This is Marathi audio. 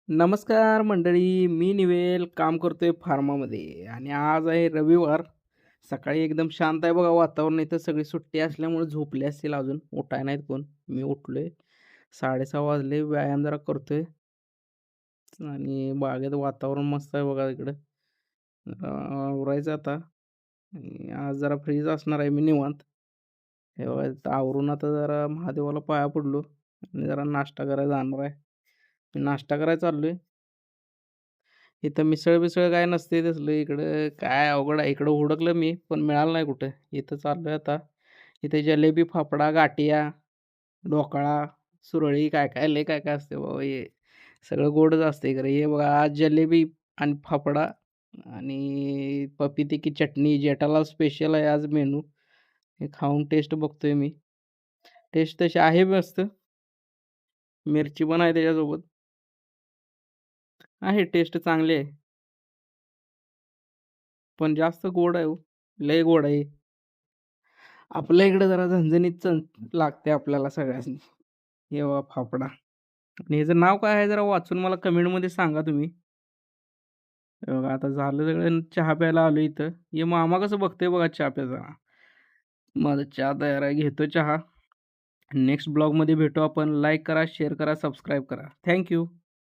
नमस्कार मंडळी, मी निवेल काम करतोय फार्मामध्ये आणि आज आहे रविवार. सकाळी एकदम शांत आहे बघा वातावरण. इथं सगळी सुट्टी असल्यामुळे झोपले असतील अजून, उठाय नाहीत कोण. मी उठलोय. 6:30 वाजले. व्यायाम जरा करतोय आणि बागेत वातावरण मस्त आहे बघा इकडं. आवरायचं आता आणि आज जरा फ्रीच असणार आहे मी निवांत. हे बघा इथं आवरून आता जरा महादेवाला पाया पडलो आणि जरा नाश्ता करायला जाणार आहे. मी नाश्ता करायला चाललोय. इथं मिसळ-बिसळ काय नसते तसलं इकडं काय अवघड आहे. इकडं हुडकलं मी, पण मिळालं नाही कुठं. इथं चाललोय आता. इथे जलेबी, फाफडा, गाठिया, ढोकळा, सुरळी काय-काय लय काय-काय असते बाबा हे. सगळं गोडच असते खरं. हे बघा आज जलेबी आणि फाफडा आणि पपीते की चटणी जेठालाल स्पेशल आहे आज मेनू. हे खाऊन टेस्ट बघतोय मी. टेस्ट तशी आहे मस्त. मिरची पण आहे त्याच्यासोबत. आहे टेस्ट चांगली आहे. पण जास्त गोड आहे हो. लय गोड आहे. आपल्या इकडे जरा झणझणीत लागते आपल्याला सगळ्यांसनी. हे बघा फाफडा आणि ह्याचं नाव काय आहे जरा वाचून मला कमेंटमध्ये सांगा तुम्ही. हे बघा आता झालं सगळं चहा प्यायला आलो इथं. हे मामा कसं बघतोय बघा चहा प्यायचा. माझा चहा तयार आहे. घेतो चहा. नेक्स्ट ब्लॉगमध्ये भेटू आपण. लाईक करा, शेअर करा, सबस्क्राईब करा. Thank you.